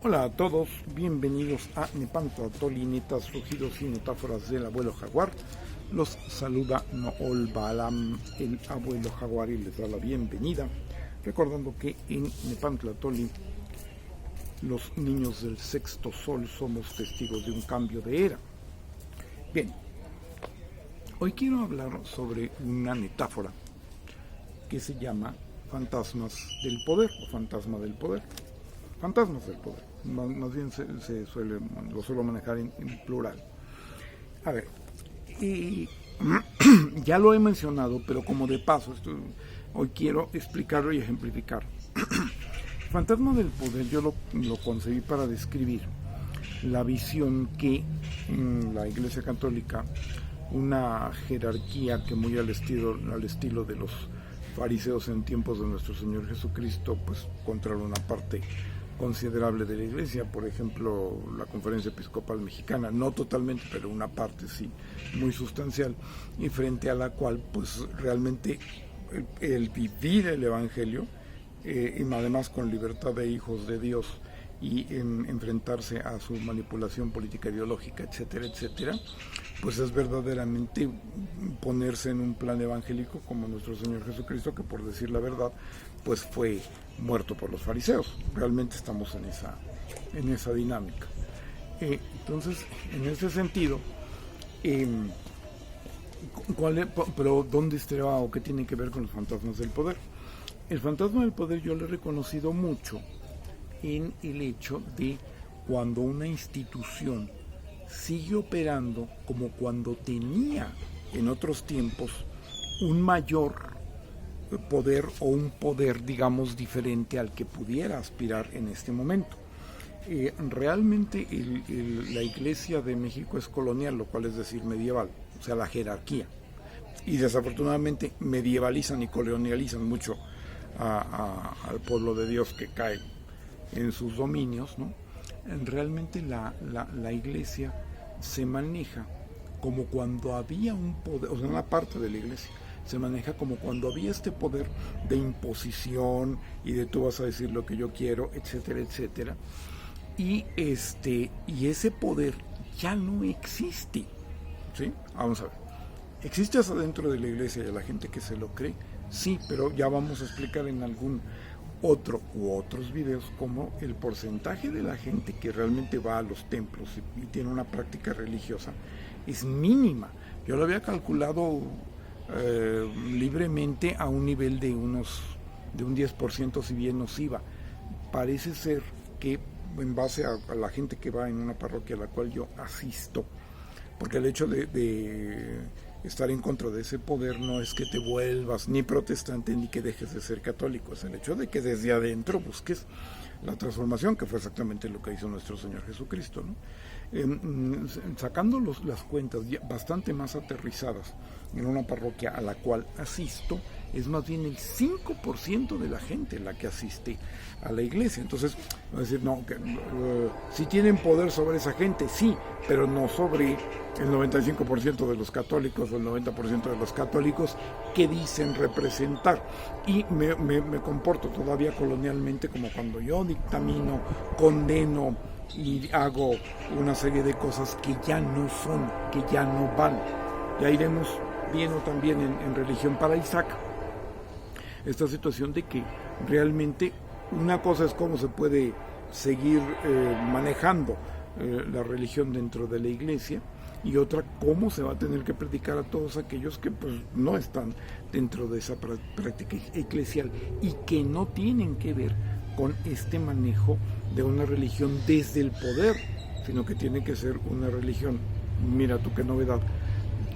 Hola a todos, bienvenidos a Nepantla, Tolinitas, rugidos y metáforas del abuelo jaguar. Los saluda Nool Baalam, el abuelo jaguar, y les da la bienvenida, recordando que en Nepantla Toli, los niños del sexto sol somos testigos de un cambio de era. Bien, hoy quiero hablar sobre una metáfora que se llama fantasmas del poder o fantasma del poder. Fantasmas del poder, más bien lo suelo manejar en plural. A ver, ya lo he mencionado, pero como de paso, hoy quiero explicarlo y ejemplificar. Fantasma del poder yo lo concebí para describir la visión que en la Iglesia Católica, una jerarquía que muy al estilo de los fariseos en tiempos de nuestro Señor Jesucristo, pues controla una parte considerable de la Iglesia, por ejemplo la Conferencia Episcopal Mexicana, no totalmente, pero una parte sí muy sustancial, y frente a la cual pues realmente el vivir el Evangelio, y además con libertad de hijos de Dios, y enfrentarse a su manipulación política ideológica, etcétera, etcétera, pues es verdaderamente ponerse en un plan evangélico como nuestro Señor Jesucristo, que por decir la verdad, pues fue muerto por los fariseos. Realmente estamos en esa dinámica. Entonces, en ese sentido, pero ¿dónde está o qué tiene que ver con los fantasmas del poder? El fantasma del poder yo lo he reconocido mucho en el hecho de cuando una institución sigue operando como cuando tenía en otros tiempos un mayor poder o un poder, digamos, diferente al que pudiera aspirar en este momento. Realmente la Iglesia de México es colonial, lo cual es decir medieval, o sea, la jerarquía. Y desafortunadamente medievalizan y colonializan mucho al pueblo de Dios que cae en sus dominios, ¿no? Realmente la Iglesia se maneja como cuando había un poder, o sea, una parte de la Iglesia se maneja como cuando había este poder de imposición y de tú vas a decir lo que yo quiero, etcétera, etcétera. Y ese poder ya no existe, ¿sí? Vamos a ver. ¿Existe hasta dentro de la Iglesia y a la gente que se lo cree? Sí, pero ya vamos a explicar en algún otros videos como el porcentaje de la gente que realmente va a los templos y tiene una práctica religiosa es mínima. Yo lo había calculado libremente a un nivel de un 10%, si bien nos iba. Parece ser que en base a la gente que va en una parroquia a la cual yo asisto, porque el hecho de estar en contra de ese poder no es que te vuelvas ni protestante ni que dejes de ser católico, es el hecho de que desde adentro busques la transformación, que fue exactamente lo que hizo nuestro Señor Jesucristo, ¿no? Sacando las cuentas bastante más aterrizadas en una parroquia a la cual asisto, es más bien el 5% de la gente la que asiste a la iglesia. Entonces, va a decir, no, si tienen poder sobre esa gente, sí, pero no sobre el 95% de los católicos o el 90% de los católicos que dicen representar. Y me comporto todavía colonialmente como cuando yo dictamino, condeno y hago una serie de cosas que ya no son, que ya no van. Ya iremos viendo también en Religión para Isaac esta situación de que realmente una cosa es cómo se puede seguir manejando la religión dentro de la iglesia, y otra cómo se va a tener que predicar a todos aquellos que pues no están dentro de esa práctica eclesial y que no tienen que ver con este manejo de una religión desde el poder, sino que tiene que ser una religión, mira tú qué novedad,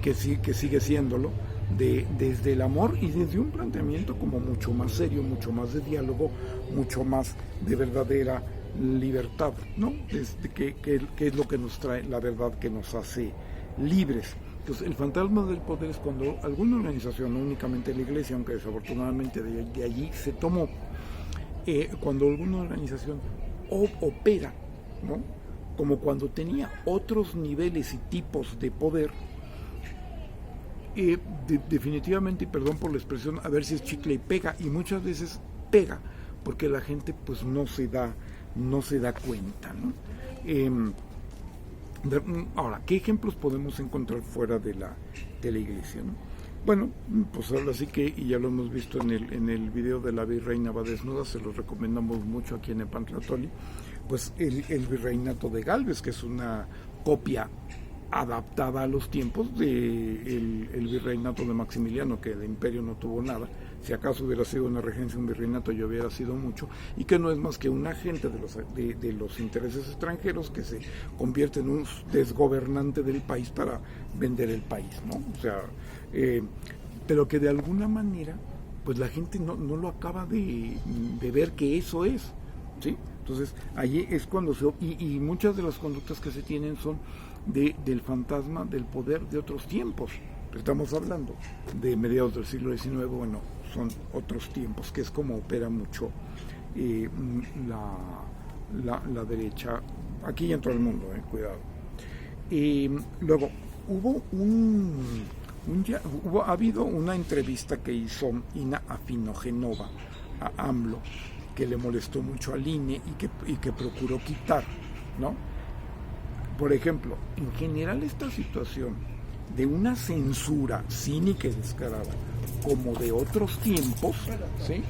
que sigue siéndolo, desde el amor y desde un planteamiento como mucho más serio, mucho más de diálogo, mucho más de verdadera libertad, ¿no? Que es lo que nos trae la verdad, que nos hace libres. Entonces, el fantasma del poder es cuando alguna organización, no únicamente la iglesia, aunque desafortunadamente de allí se tomó, cuando alguna organización opera, ¿no? Como cuando tenía otros niveles y tipos de poder, definitivamente, y perdón por la expresión, a ver si es chicle y pega, y muchas veces pega, porque la gente pues no se da no se da cuenta, ¿no? Ahora, ¿qué ejemplos podemos encontrar fuera de la iglesia, ¿no? Bueno, pues ahora sí que, y ya lo hemos visto en el video de la Virreina va desnuda, se los recomendamos mucho aquí en Epantlatoli, pues el Virreinato de Gálvez, que es una copia adaptada a los tiempos de el virreinato de Maximiliano, que de imperio no tuvo nada, si acaso hubiera sido una regencia, un virreinato ya hubiera sido mucho, y que no es más que un agente de los intereses extranjeros que se convierte en un desgobernante del país para vender el país, ¿no? O sea, pero que de alguna manera pues la gente no lo acaba de ver que eso es, ¿sí? Entonces allí es cuando y muchas de las conductas que se tienen son del fantasma del poder de otros tiempos. Estamos hablando de mediados del siglo XIX, bueno, son otros tiempos, que es como opera mucho la derecha, aquí y en todo el mundo, cuidado. Luego, ha habido una entrevista que hizo Ina Afinogenova a AMLO, que le molestó mucho al INE y que procuró quitar, ¿no? Por ejemplo, en general esta situación de una censura cínica y descarada, como de otros tiempos, ¿sí?,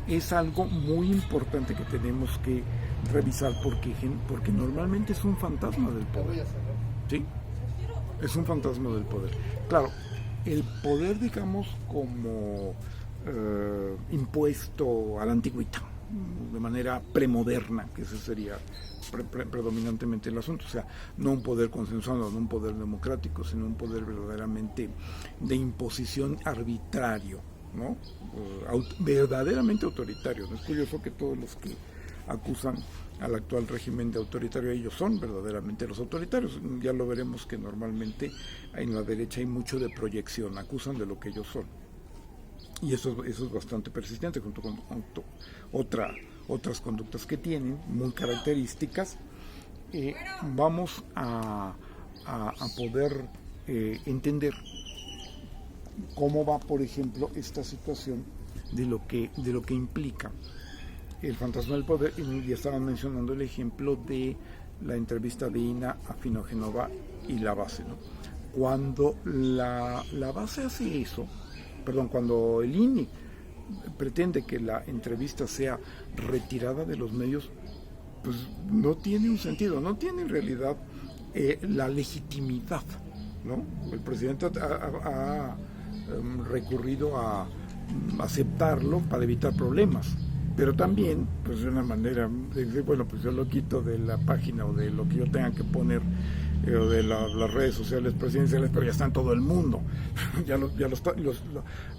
es algo muy importante que tenemos que revisar porque normalmente es un fantasma del poder, ¿sí? Es un fantasma del poder. Claro, el poder, digamos, como impuesto a la antigüita, de manera premoderna, que ese sería predominantemente el asunto, o sea, no un poder consensuado, no un poder democrático, sino un poder verdaderamente de imposición arbitrario, ¿no? Verdaderamente autoritario. ¿No es curioso que todos los que acusan al actual régimen de autoritario, ellos son verdaderamente los autoritarios? Ya lo veremos que normalmente en la derecha hay mucho de proyección, acusan de lo que ellos son. Y eso es bastante persistente, junto con otras conductas que tienen, muy características. Vamos a poder entender cómo va, por ejemplo, esta situación de lo que implica el fantasma del poder. Y estaban mencionando el ejemplo de la entrevista de Ina Afinogenova y la base, ¿no? Cuando la base hace eso, cuando el INE pretende que la entrevista sea retirada de los medios, pues no tiene un sentido, no tiene en realidad la legitimidad, ¿no? El presidente ha recurrido a aceptarlo para evitar problemas, pero también, pues de una manera de decir, bueno, pues yo lo quito de la página o de lo que yo tenga que poner o de las redes sociales presidenciales, pero ya está en todo el mundo.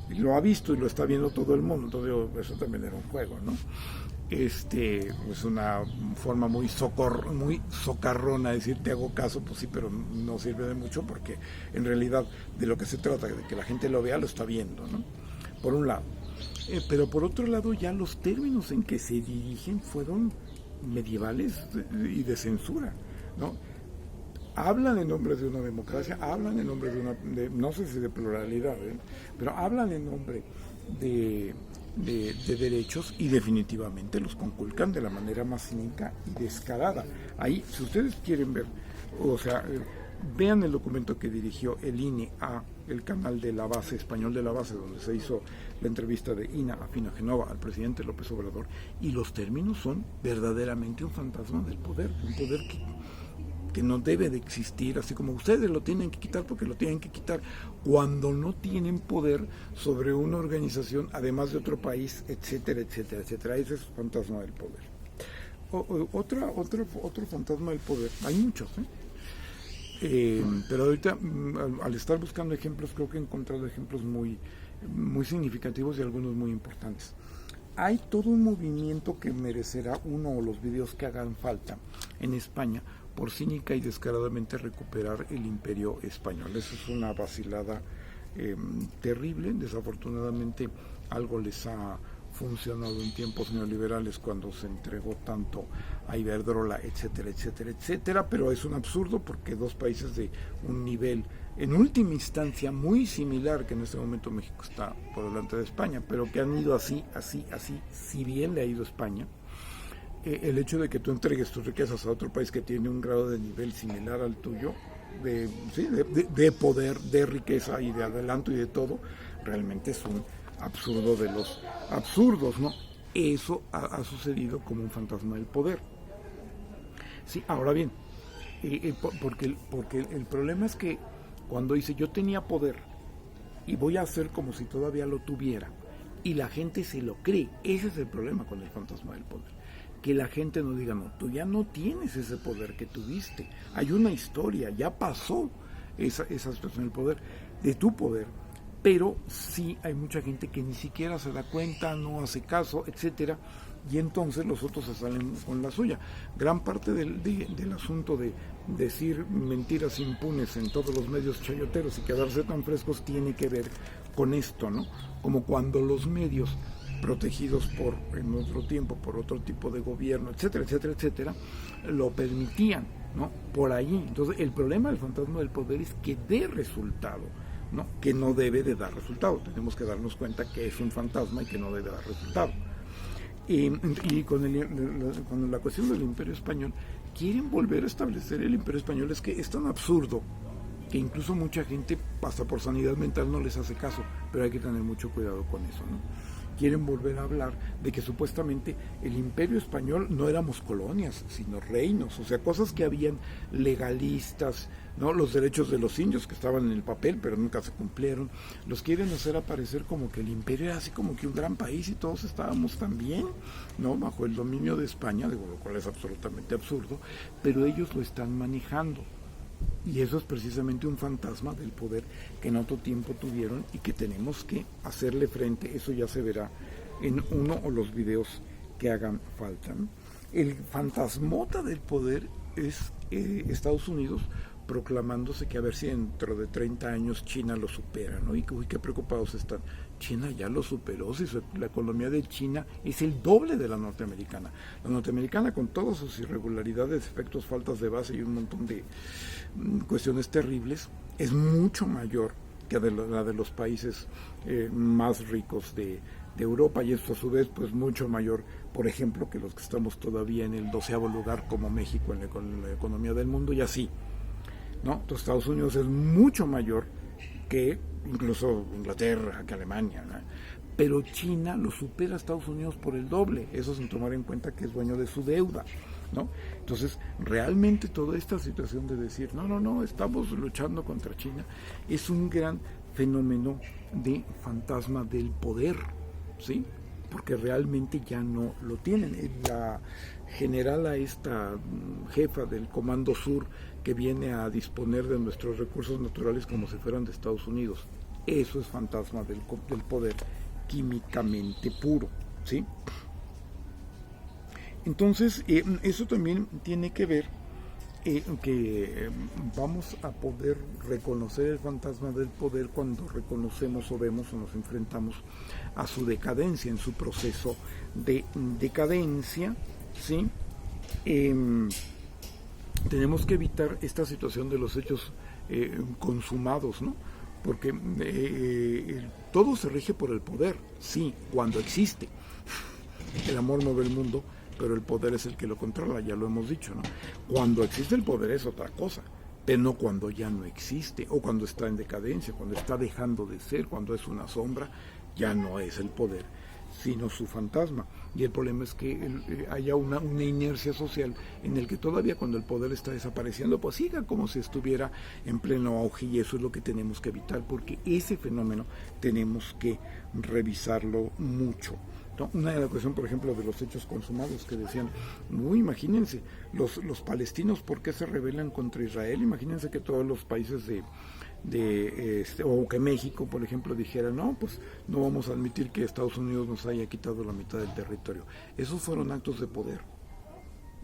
Lo ha visto y lo está viendo todo el mundo. Entonces eso también era un juego, ¿no? Es una forma muy socarrona de decir te hago caso, pues sí, pero no sirve de mucho, porque en realidad de lo que se trata, de que la gente lo vea, lo está viendo, ¿no? Por un lado. Pero por otro lado, ya los términos en que se dirigen fueron medievales y de censura, ¿no? Hablan en nombre de una democracia, hablan en nombre no sé si de pluralidad, pero hablan en nombre de derechos, y definitivamente los conculcan de la manera más cínica y descarada. Ahí, si ustedes quieren ver, o sea, vean el documento que dirigió el INE a el canal de La Base, Español de La Base, donde se hizo la entrevista de Ina Afinogenova al presidente López Obrador, y los términos son verdaderamente un fantasma del poder, un poder que no debe de existir, así como ustedes lo tienen que quitar porque lo tienen que quitar, cuando no tienen poder sobre una organización, además de otro país, etcétera, etcétera, etcétera. Ese es el fantasma del poder. Otro fantasma del poder, hay muchos, pero ahorita, al estar buscando ejemplos, creo que he encontrado ejemplos muy significativos y algunos muy importantes. Hay todo un movimiento que merecerá uno o los videos que hagan falta en España por cínica y descaradamente recuperar el imperio español. Eso es una vacilada terrible. Desafortunadamente algo les ha funcionado en tiempos neoliberales, cuando se entregó tanto a Iberdrola, etcétera, etcétera, etcétera, pero es un absurdo porque dos países de un nivel, en última instancia, muy similar, que en este momento México está por delante de España, pero que han ido así, si bien le ha ido a España, el hecho de que tú entregues tus riquezas a otro país que tiene un grado de nivel similar al tuyo, de poder, de riqueza y de adelanto y de todo, realmente es un absurdo de los absurdos, ¿no? Eso ha sucedido como un fantasma del poder. Sí, ahora bien, porque el problema es que cuando dice yo tenía poder y voy a hacer como si todavía lo tuviera, y la gente se lo cree, ese es el problema con el fantasma del poder. Que la gente no diga, no, tú ya no tienes ese poder que tuviste. Hay una historia, ya pasó esa situación del poder, de tu poder. Pero sí hay mucha gente que ni siquiera se da cuenta, no hace caso, etcétera, y entonces los otros se salen con la suya. Gran parte del asunto de decir mentiras impunes en todos los medios chayoteros y quedarse tan frescos tiene que ver con esto, ¿no? Como cuando los medios protegidos en otro tiempo por otro tipo de gobierno, etcétera, etcétera, etcétera, lo permitían, ¿no? Por ahí. Entonces, el problema del fantasma del poder es que dé resultado, ¿no? Que no debe de dar resultado. Tenemos que darnos cuenta que es un fantasma y que no debe dar resultado. Y con la cuestión del Imperio Español, quieren volver a establecer el Imperio Español. Es que es tan absurdo que incluso mucha gente, hasta por sanidad mental, no les hace caso, pero hay que tener mucho cuidado con eso, ¿no? Quieren volver a hablar de que supuestamente el Imperio Español no éramos colonias, sino reinos, o sea, cosas que habían legalistas, ¿no? Los derechos de los indios que estaban en el papel, pero nunca se cumplieron. Los quieren hacer aparecer como que el imperio era así como que un gran país y todos estábamos tan bien, ¿no? Bajo el dominio de España, lo cual es absolutamente absurdo, pero ellos lo están manejando. Y eso es precisamente un fantasma del poder que en otro tiempo tuvieron y que tenemos que hacerle frente. Eso ya se verá en uno o los videos que hagan falta, ¿no? El fantasmota del poder es Estados Unidos proclamándose que a ver si dentro de 30 años China lo supera, ¿no? Y uy, qué preocupados están. China ya lo superó, si la economía de China es el doble de la norteamericana. La norteamericana, con todas sus irregularidades, efectos, faltas de base y un montón de cuestiones terribles, es mucho mayor que la de los países más ricos de Europa, y esto a su vez pues mucho mayor, por ejemplo, que los que estamos todavía en el 12º lugar como México en la economía del mundo, y así, ¿no? Entonces Estados Unidos es mucho mayor que incluso Inglaterra, que Alemania, ¿no? Pero China lo supera a Estados Unidos por el doble, eso sin tomar en cuenta que es dueño de su deuda, ¿no? Entonces, realmente toda esta situación de decir, no, estamos luchando contra China, es un gran fenómeno de fantasma del poder, ¿sí? Porque realmente ya no lo tienen. La generala, esta jefa del Comando Sur, que viene a disponer de nuestros recursos naturales como si fueran de Estados Unidos, eso es fantasma del poder químicamente puro, ¿sí? Entonces, eso también tiene que ver que vamos a poder reconocer el fantasma del poder cuando reconocemos o vemos o nos enfrentamos a su decadencia, en su proceso de decadencia, ¿sí? Tenemos que evitar esta situación de los hechos consumados, ¿no? Porque todo se rige por el poder, sí, cuando existe. El amor mueve el mundo, pero el poder es el que lo controla, ya lo hemos dicho, ¿no? Cuando existe el poder es otra cosa, pero no cuando ya no existe, o cuando está en decadencia, cuando está dejando de ser, cuando es una sombra, ya no es el poder, sino su fantasma. Y el problema es que haya una inercia social en el que todavía cuando el poder está desapareciendo, pues siga como si estuviera en pleno auge, y eso es lo que tenemos que evitar, porque ese fenómeno tenemos que revisarlo mucho. Una de las cuestiones, por ejemplo, de los hechos consumados que decían, imagínense, los palestinos, ¿por qué se rebelan contra Israel? Imagínense que todos los países o que México, por ejemplo, dijera, no, pues no vamos a admitir que Estados Unidos nos haya quitado la mitad del territorio. Esos fueron actos de poder.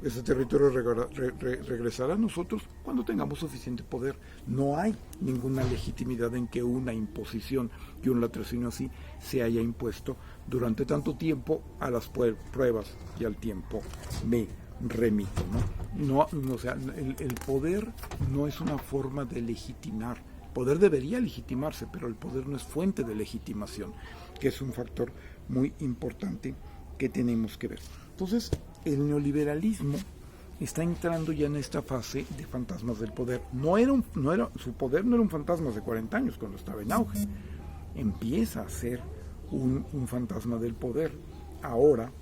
Ese territorio regresará a nosotros cuando tengamos suficiente poder. No hay ninguna legitimidad en que una imposición y un latrocinio así se haya impuesto durante tanto tiempo. A las pruebas y al tiempo me remito, ¿no? O sea, el poder no es una forma de legitimar. El poder debería legitimarse, pero el poder no es fuente de legitimación, que es un factor muy importante que tenemos que ver. Entonces, el neoliberalismo está entrando ya en esta fase de fantasmas del poder. Su poder no era un fantasma hace 40 años cuando estaba en auge. Empieza a ser un fantasma del poder. Ahora,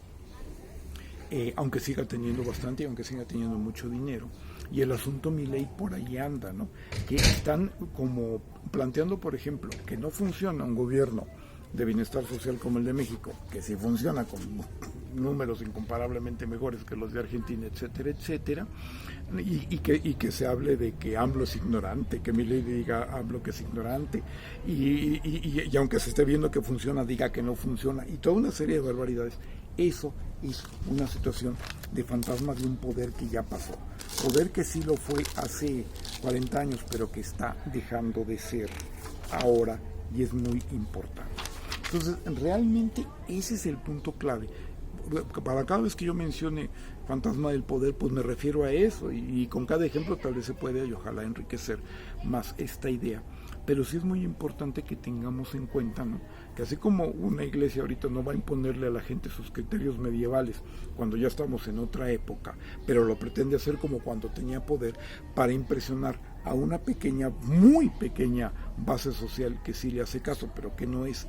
aunque siga teniendo bastante, aunque siga teniendo mucho dinero. Y el asunto Milei por ahí anda, ¿no? Que están como planteando, por ejemplo, que no funciona un gobierno de bienestar social como el de México, que sí funciona con números incomparablemente mejores que los de Argentina, etcétera, etcétera, y que se hable de que AMLO es ignorante, que Milei diga AMLO que es ignorante, y aunque se esté viendo que funciona, diga que no funciona, y toda una serie de barbaridades. Eso es una situación de fantasma de un poder que ya pasó, poder que sí lo fue hace 40 años, pero que está dejando de ser ahora, y es muy importante. Entonces, realmente ese es el punto clave. Para cada vez que yo mencione fantasma del poder, pues me refiero a eso, y con cada ejemplo tal vez se puede, y ojalá, enriquecer más esta idea. Pero sí es muy importante que tengamos en cuenta, ¿no?, que así como una iglesia ahorita no va a imponerle a la gente sus criterios medievales cuando ya estamos en otra época, pero lo pretende hacer como cuando tenía poder para impresionar a una pequeña, muy pequeña base social que sí le hace caso, pero que no es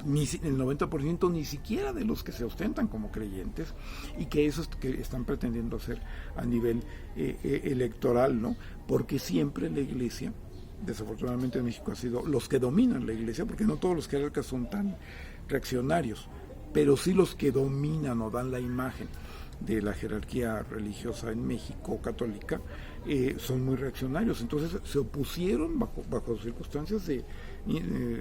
ni el 90% ni siquiera de los que se ostentan como creyentes, y que eso es que están pretendiendo hacer a nivel electoral, ¿no? Porque siempre la iglesia, desafortunadamente en México, ha sido los que dominan la iglesia, porque no todos los jerarcas son tan reaccionarios, pero sí los que dominan o dan la imagen de la jerarquía religiosa en México, católica, son muy reaccionarios. Entonces se opusieron bajo circunstancias de